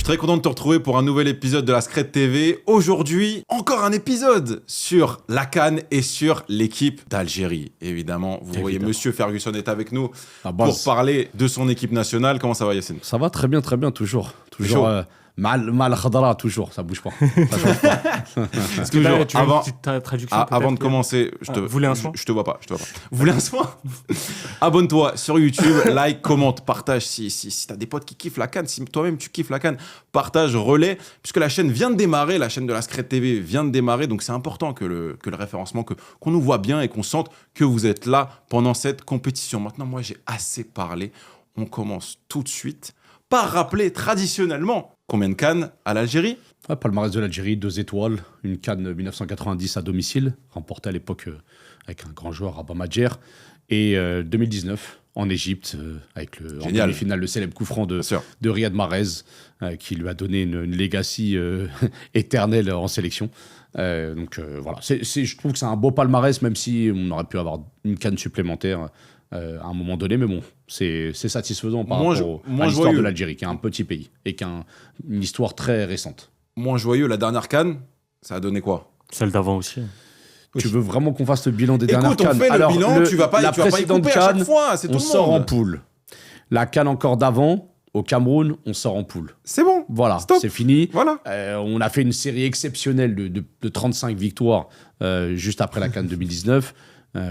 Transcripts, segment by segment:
très content de te retrouver pour un nouvel épisode de la Scred TV. Aujourd'hui, encore un épisode sur la CAN et sur l'équipe d'Algérie. Évidemment, vous voyez, Monsieur Ferguson est avec nous pour parler de son équipe nationale. Comment ça va, Yacine? Ça va très bien, toujours. Toujours mal khadra, toujours, ça bouge pas. Ça change pas. Est-ce que là, tu veux une petite traduction avant de commencer, vous voulez un soin? Je te vois pas. Vous voulez un soin? Abonne-toi sur YouTube, like, commente, partage si t'as des potes qui kiffent la CAN, si toi-même tu kiffes la CAN, partage, relais, puisque la chaîne vient de démarrer, la chaîne de la Scred TV vient de démarrer, donc c'est important que le référencement, qu'on nous voit bien et qu'on sente que vous êtes là pendant cette compétition. Maintenant, moi, j'ai assez parlé. On commence tout de suite par rappeler traditionnellement combien de CAN à l'Algérie? Palmarès de l'Algérie, 2 étoiles, une CAN 1990 à domicile, remportée à l'époque avec un grand joueur, Rabah Madjer, et 2019 en Égypte, avec en demi-finale le célèbre coup franc de Riyad Mahrez, qui lui a donné une legacy éternelle en sélection. Donc voilà, je trouve que c'est un beau palmarès, même si on aurait pu avoir une CAN supplémentaire à un moment donné, mais bon, c'est satisfaisant par rapport à l'histoire de l'Algérie, qui est un petit pays et qui a une histoire très récente. Moins joyeux, la dernière CAN, ça a donné quoi? Celle d'avant aussi. Tu veux vraiment qu'on fasse le bilan des dernières CAN? On fait le bilan, tu vas pas y couper à chaque fois, c'est tout le monde. On sort en poule. La CAN encore d'avant, au Cameroun, on sort en poule. C'est bon. Voilà, c'est fini. Voilà. On a fait une série exceptionnelle de 35 victoires juste après la CAN 2019.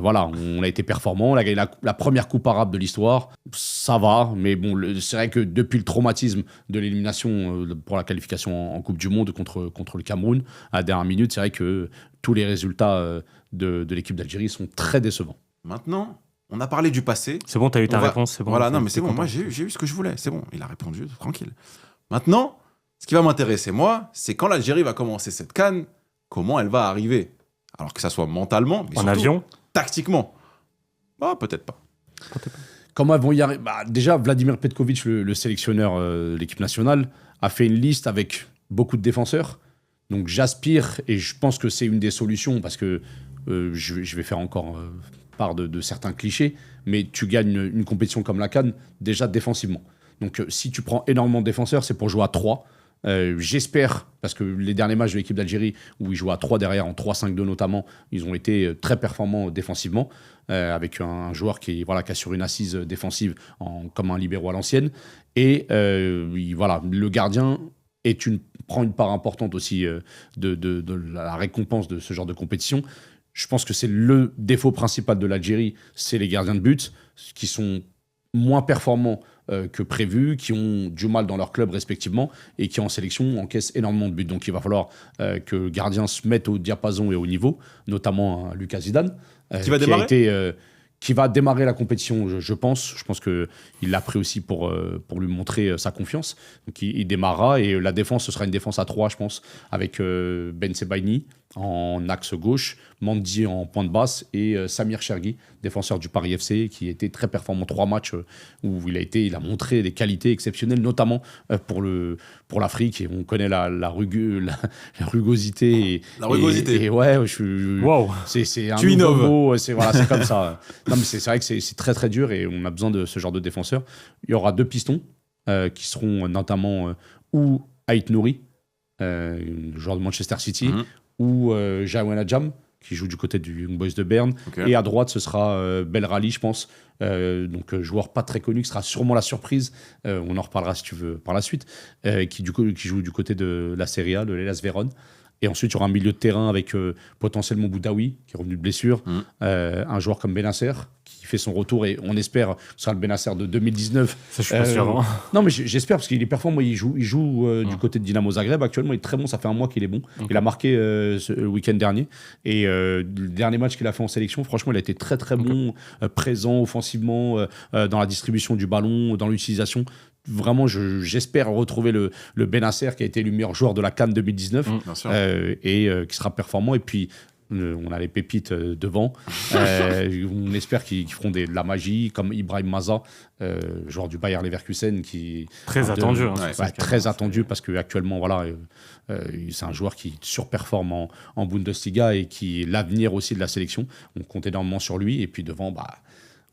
Voilà, on a été performant, on a gagné la première coupe arabe de l'histoire, ça va, mais bon, c'est vrai que depuis le traumatisme de l'élimination pour la qualification en Coupe du Monde contre le Cameroun, à la dernière minute, c'est vrai que tous les résultats de l'équipe d'Algérie sont très décevants. Maintenant, on a parlé du passé. C'est bon, t'as eu ta réponse, c'est bon. Voilà, non mais c'est bon, moi j'ai eu ce que je voulais, c'est bon, il a répondu, tranquille. Maintenant, ce qui va m'intéresser, moi, c'est quand l'Algérie va commencer cette CAN, comment elle va arriver? Alors que ça soit mentalement, mais en avion, tactiquement, peut-être pas. Comment elles vont y arriver? Déjà, Vladimir Petkovic, le sélectionneur de l'équipe nationale, a fait une liste avec beaucoup de défenseurs. Donc j'aspire, et je pense que c'est une des solutions, parce que je vais faire encore part de certains clichés, mais tu gagnes une compétition comme la CAN, déjà défensivement. Donc si tu prends énormément de défenseurs, c'est pour jouer à 3. J'espère, parce que les derniers matchs de l'équipe d'Algérie, où ils jouent à 3 derrière, en 3-5-2 notamment, ils ont été très performants défensivement, avec un joueur qui assure une assise défensive comme un libéro à l'ancienne. Et voilà, le gardien prend une part importante aussi de la récompense de ce genre de compétition. Je pense que c'est le défaut principal de l'Algérie, c'est les gardiens de but, qui sont moins performants que prévu, qui ont du mal dans leur club respectivement et qui en sélection encaissent énormément de buts. Donc il va falloir que le gardien se mette au diapason et au niveau, notamment Lucas Zidane, qui va démarrer la compétition, je pense. Je pense qu'il l'a pris aussi pour lui montrer sa confiance. Donc il démarrera, et la défense, ce sera une défense à 3, je pense, avec Ben Sebaini en axe gauche, Mandi en pointe basse et Samir Chergui, défenseur du Paris FC, qui était très performant. 3 matchs où il a montré des qualités exceptionnelles, notamment pour l'Afrique. Et on connaît la rugosité. La rugosité. Et ouais, wow. C'est un tu nouveau innoves. mot, c'est comme ça. Non, mais c'est vrai que c'est très très dur, et on a besoin de ce genre de défenseur. Il y aura 2 pistons qui seront notamment ou Ait Nouri, joueur de Manchester City, ou Jaouan Adjam, qui joue du côté du Young Boys de Berne. Okay. Et à droite, ce sera Belrali, je pense. Donc, joueur pas très connu, qui sera sûrement la surprise. On en reparlera si tu veux par la suite. Qui joue du côté de la Serie A, de l'Hellas Vérone. Et ensuite, il y aura un milieu de terrain avec potentiellement Boudaoui, qui est revenu de blessure. Un joueur comme Benasser, qui fait son retour, et on espère que ce sera le Benasser de 2019. Ça, je suis pas sûr. Hein. Non, mais j'espère, parce qu'il est performant. Il joue du côté de Dynamo Zagreb. Actuellement, il est très bon. Ça fait un mois qu'il est bon. Okay. Il a marqué le week-end dernier. Et le dernier match qu'il a fait en sélection, franchement, il a été très, très bon, présent offensivement, dans la distribution du ballon, dans l'utilisation. Vraiment, j'espère retrouver le Benasser, qui a été le meilleur joueur de la CAN 2019, et qui sera performant. Et puis, on a les pépites devant. On espère qu'ils feront de la magie, comme Ibrahim Maza, joueur du Bayer Leverkusen, qui très attendu. Très attendu, parce qu'actuellement, c'est un joueur qui surperforme en Bundesliga, et qui est l'avenir aussi de la sélection. On compte énormément sur lui. Et puis devant,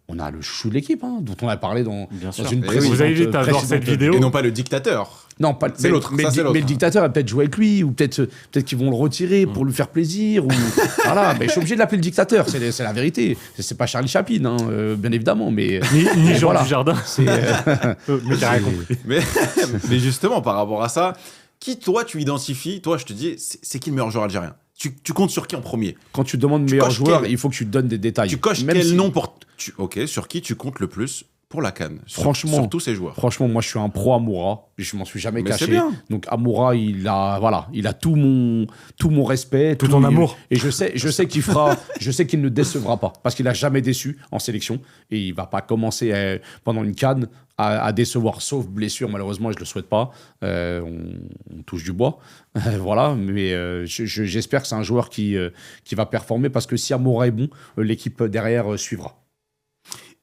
on a le chou de l'équipe, dont on a parlé dans une précédente. Vous avez vu, t'as cette vidéo. Et non pas le dictateur. Non, pas C'est l'autre, ça, c'est l'autre. Mais le dictateur va peut-être jouer avec lui, ou peut-être qu'ils vont le retirer pour lui faire plaisir. Ou... voilà, mais je suis obligé de l'appeler le dictateur, c'est la vérité. C'est pas Charlie Chaplin, hein, bien évidemment, mais. Ni Jean voilà. Dujardin. C'est. Mais t'as rien compris. Mais justement, par rapport à ça, qui, toi, tu identifies, toi, je te dis, c'est qui le meilleur joueur algérien? Tu comptes sur qui en premier? Quand tu demandes meilleur coches joueur, quel- il faut que tu donnes des détails. Tu coches Même quel si- nom pour... Ok, sur qui tu comptes le plus pour la CAN? Franchement. Sur tous ces joueurs. Franchement, moi, je suis un pro Amoura. Je m'en suis jamais Mais caché. c'est bien. Donc, Amoura, il a tout mon respect. Tout ton amour. Et je sais qu'il ne décevra pas. Parce qu'il a jamais déçu en sélection. Et il va pas commencer pendant une CAN à décevoir, sauf blessure, malheureusement, et je le souhaite pas. On touche du bois. Voilà. Mais j'espère que c'est un joueur qui va performer. Parce que si Amoura est bon, l'équipe derrière suivra.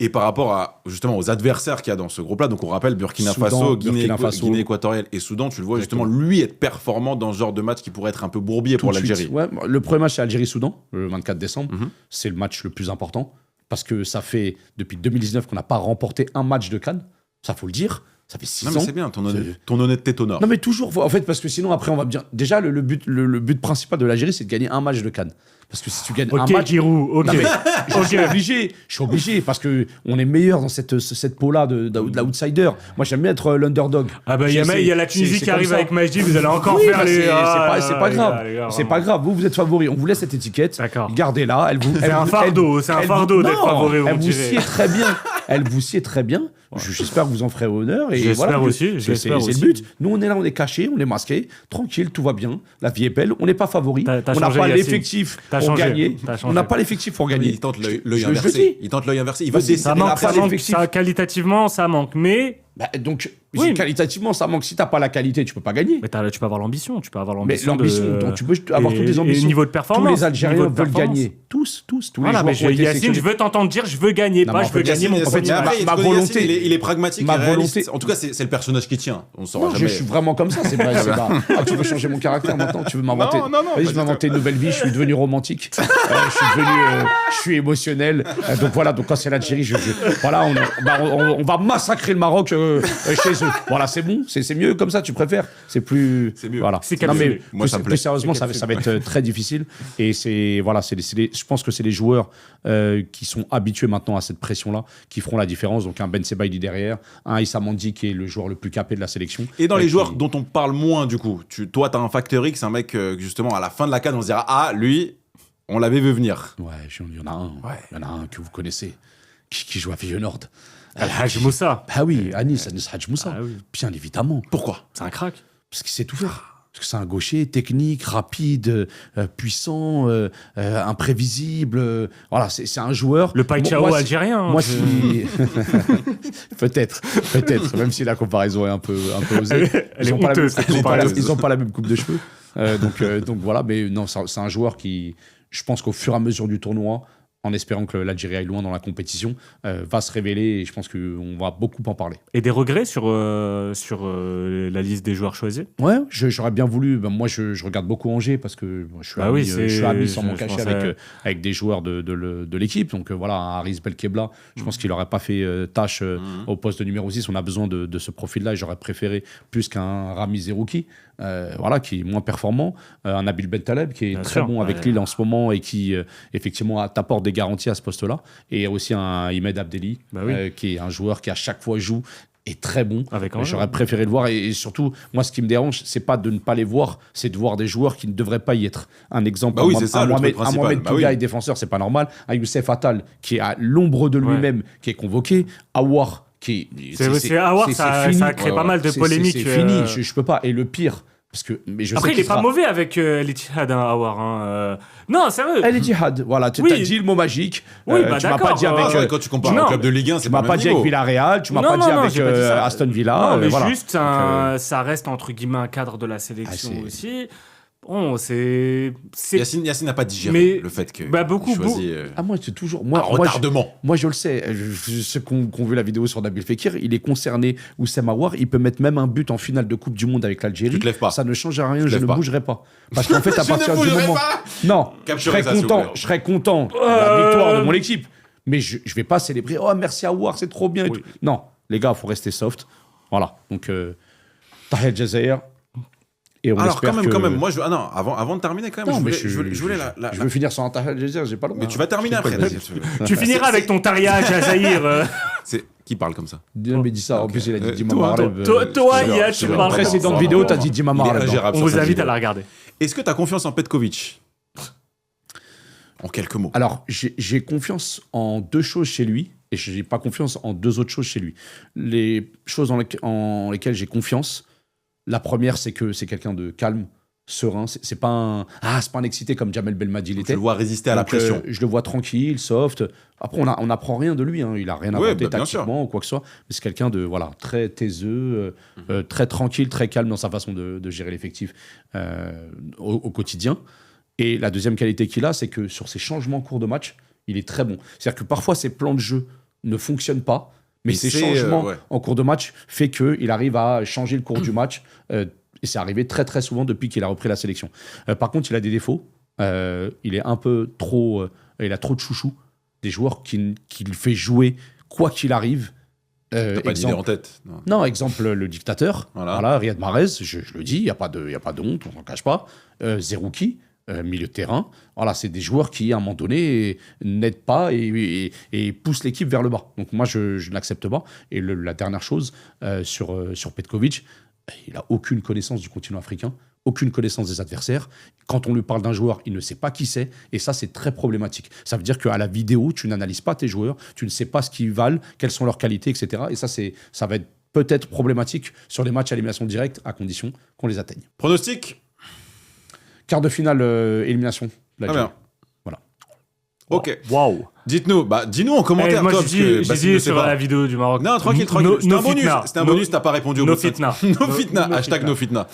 Et par rapport justement aux adversaires qu'il y a dans ce groupe-là, donc on rappelle Burkina Soudan, Faso, Burkina Faso. Guinée équatoriale et Soudan, tu le vois justement lui être performant dans ce genre de match qui pourrait être un peu bourbier pour Tout de l'Algérie. suite. Ouais, le premier match, c'est Algérie-Soudan, le 24 décembre. Mhm. C'est le match le plus important parce que ça fait depuis 2019 qu'on n'a pas remporté un match de CAN. Ça, faut le dire. Ça fait 6 Non ans. mais c'est bien, ton honnêteté t'honore. Non, mais toujours. En fait, parce que sinon, après, on va bien. Déjà, le but principal de l'Algérie, c'est de gagner un match de CAN. Parce que si tu gagnes un Ok, match. Giroud, ok. Non, mais je suis obligé parce que on est meilleur dans cette peau-là de l'outsider. Moi, j'aime bien être l'underdog. Ah bah il y a la Tunisie c'est qui comme arrive ça. avec Majdi, vous allez encore Oui, faire bah, les... c'est pas grave. les gars, C'est vraiment. pas grave. Vous êtes favori. On vous laisse cette étiquette. D'accord. Gardez-la. C'est un fardeau, c'est un fardeau d'être favori, Elle on vous dirait. sied très bien. Elle vous sied très bien. J'espère que vous en ferez honneur. Et J'espère voilà, aussi, c'est j'espère le aussi. but. Nous, on est là, on est cachés, on est masqués, tranquille, tout va bien. La vie est belle. On n'est pas favori. T'as On n'a changé, pas Yacine. l'effectif T'as pour changé. gagner. T'as On changé. n'a pas l'effectif pour Mais gagner. il tente l'œil Je le dis. inversé. Il tente l'œil inversé. Il veut Vas-y, Ça décider manque, la ça passe. manque, l'effectif. ça, qualitativement, ça manque. Mais Donc, Oui. qualitativement, ça manque. Si t'as pas la qualité, tu peux pas gagner. tu peux avoir l'ambition. Tu peux avoir Mais l'ambition. l'ambition, donc tu peux avoir toutes les ambitions. Et niveau de Tous performance. les Algériens niveau de veulent performance. gagner. Tous les Voilà, mais joueurs qui ont été Yacine, je sélectionnés. veux t'entendre dire je veux gagner, Non, pas mais je en veux fait, gagner mon en fait, premier ma- match. ma volonté- il est pragmatique, ma et réaliste. volonté- En tout cas, c'est le personnage qui tient. On ne saura Non, je jamais. suis vraiment comme ça, c'est vrai. c'est pas- Ah, tu veux changer mon caractère maintenant? Tu veux m'inventer? Non, non, Vas-y, pas je vais m'inventer une nouvelle vie. Je suis devenu romantique. Je suis émotionnel. Donc voilà. Donc quand c'est l'Algérie, voilà, on va massacrer le Maroc chez eux. Voilà, c'est bon. C'est mieux comme ça. Tu préfères? C'est plus. C'est mieux. Voilà. C'est Non, mais capsule. Moi, ça me plus plaît. sérieusement, ça va être très difficile. Et je pense que c'est les joueurs qui sont habitués maintenant à cette pression-là qui feront la différence. Donc un Ben Sebaidi derrière, un Issa Mandi qui est le joueur le plus capé de la sélection. Et dans les qui- joueurs dont on parle moins, du coup, toi, tu as un facteur X, un mec, justement, à la fin de la CAN, on se dira, ah, lui, on l'avait vu venir. Ouais, il y en a un. Ouais. Il y en a un que vous connaissez qui joue à Feyenoord. Al-Haj Moussa. Ah oui, Anis Hadj Moussa. Ah oui. Bien évidemment. Pourquoi? C'est un crack. Parce qu'il sait tout faire. Parce que c'est un gaucher technique, rapide, puissant, imprévisible. Voilà, c'est un joueur. Le Pai Chao Moi, algérien. Moi, je- si... peut-être, même si la comparaison est un peu osée. Elle est ont pas la honteuse, même- cette comparaison. ils ont pas la même coupe de cheveux. Donc voilà, mais non, c'est un joueur qui, je pense qu'au fur et à mesure du tournoi, en espérant que l'Algérie aille loin dans la compétition, va se révéler et je pense qu'on va beaucoup en parler. Et des regrets sur la liste des joueurs choisis? Ouais, j'aurais bien voulu. Ben, moi, je regarde beaucoup Angers parce que moi, je suis Bah ami, oui, je suis ami sans je m'en cacher pensais- avec des joueurs de l'équipe. Donc voilà, Haris Belkebla, je pense qu'il n'aurait pas fait tâche au poste de numéro 6. On a besoin de ce profil-là et j'aurais préféré plus qu'un Rami Zerouki, voilà, qui est moins performant. Un Nabil Bentaleb qui est Bien très sûr, bon avec ouais. Lille en ce moment et qui, effectivement, t'apporte des garanties à ce poste-là. Et aussi un Imed Abdelli, Bah oui. qui est un joueur qui, à chaque fois, joue est très bon. Avec Angers. J'aurais préféré le voir et surtout, moi, ce qui me dérange, c'est pas de ne pas les voir, c'est de voir des joueurs qui ne devraient pas y être. Un exemple, Bah oui, c'est ça, le truc un principal. Mohamed Bah Touga oui. est défenseur, c'est pas normal. Un Youssef Attal qui est à l'ombre de Ouais. lui-même, qui est convoqué. Awar qui C'est Awar, ça fini. a créé pas mal de polémiques. C'est fini, je peux pas. Et le pire, parce que mais je Après, sais il qu'il est pas sera- mauvais avec l'Ittihad, Awar. Hein. Non, sérieux. Elle est djihad, voilà, tu Oui. as dit le mot magique. Oui, bah tu m'as pas d'accord, dit avec, Ah ouais, quand tu compares non, un club de Ligue 1, tu c'est m'as pas le pas même dit avec niveau. Villarreal, tu m'as Non, pas non, dit non, avec j'ai pas dit ça. Aston Villa. Non, mais voilà. juste, ça reste entre guillemets un cadre de la sélection c'est- aussi. Bon, c'est. Yacine n'a pas digéré Mais- le fait que. bah, beaucoup, il choisit, Ah, moi, c'est toujours. un Moi, retardement. Moi, je le sais. Ceux qui ont vu la vidéo sur Nabil Fekir, il est concerné. Oussem Aouar, il peut mettre même un but en finale de Coupe du Monde avec l'Algérie. Tu te lèves pas. Ça ne change rien, te je lèves ne pas. bougerai pas. Parce qu'en fait, à Je partir ne du bougerai moment. pas. Non, je Capturez serais ça, s'il vous content. plaît. Je serais content de la victoire de mon équipe. Mais je ne vais pas célébrer. Oh, merci Aouar, c'est trop bien. et Oui. tout. Non, les gars, il faut rester soft. Voilà. Donc, Tahia Jazair. Et on Alors, espère quand que... même, moi, non, avant de terminer, quand même, Non, mais je voulais je veux finir sur un Tahia Jazair, j'ai pas le droit. Mais tu vas terminer après. Vas-y, Tu finiras avec ton Taria Jazair. C'est qui parle comme ça? Non, mais dis ça. En plus, il a dit Dima toi, Mareb. Toi, Iyad, tu Dans la parles. précédente vidéo, t'as dit Dima Mareb. On vous invite à la regarder. Est-ce que tu as confiance en Petkovic? En quelques mots. Alors, j'ai confiance en deux choses chez lui et j'ai pas confiance en deux autres choses chez lui. Les choses en lesquelles j'ai confiance, la première, c'est que c'est quelqu'un de calme, serein. C'est pas un excité comme Jamel Belmadi Tu l'était. le vois résister à la Donc, pression. je le vois tranquille, soft. Après, on n'apprend rien de lui. Hein. Il a rien Ouais, inventé bah, bien sûr. tactiquement ou quoi que ce soit. Mais c'est quelqu'un de très taiseux, très tranquille, très calme dans sa façon de gérer l'effectif au quotidien. Et la deuxième qualité qu'il a, c'est que sur ses changements en cours de match, il est très bon. C'est-à-dire que parfois, ses plans de jeu ne fonctionnent pas, mais ses changements en cours de match fait qu'il arrive à changer le cours du match. Et c'est arrivé très, très souvent depuis qu'il a repris la sélection. Par contre, il a des défauts. Il est un peu trop... il a trop de chouchous. Des joueurs qu'il fait jouer quoi qu'il arrive. T'as pas d'idée en tête? Non, exemple, le dictateur. Voilà, Riyad Mahrez, je le dis, il n'y a pas de honte, on s'en cache pas. Zerouki, milieu de terrain. Voilà, c'est des joueurs qui, à un moment donné, n'aident pas et poussent l'équipe vers le bas. Donc moi, je ne l'accepte pas. Et la dernière chose, sur Petkovic, il n'a aucune connaissance du continent africain, aucune connaissance des adversaires. Quand on lui parle d'un joueur, il ne sait pas qui c'est. Et ça, c'est très problématique. Ça veut dire qu'à la vidéo, tu n'analyses pas tes joueurs, tu ne sais pas ce qu'ils valent, quelles sont leurs qualités, etc. Et ça va être peut-être problématique sur les matchs à élimination directe, à condition qu'on les atteigne. Pronostic? Quart de finale, élimination. Ah bien. Voilà. Ok. Waouh. Dites-nous, dis-nous en commentaire. Moi, toi, j'ai parce que dit ne sais sur pas. la vidéo du Maroc. Non, tranquille. C'était un bonus. C'était un bonus, t'as pas répondu au No bout de ça. fitna. No fitna. Hashtag no fitna.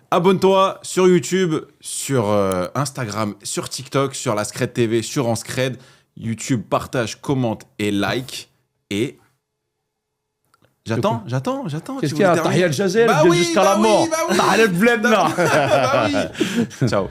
Abonne-toi sur YouTube, sur Instagram, sur TikTok, sur la Scred TV, sur Anscred. YouTube, partage, commente et like. Et j'attends. Qu'est-ce qu'il y a? Tahia Jazair jusqu'à la mort. Bah oui. Tahia Blebna. Bah oui. Ciao.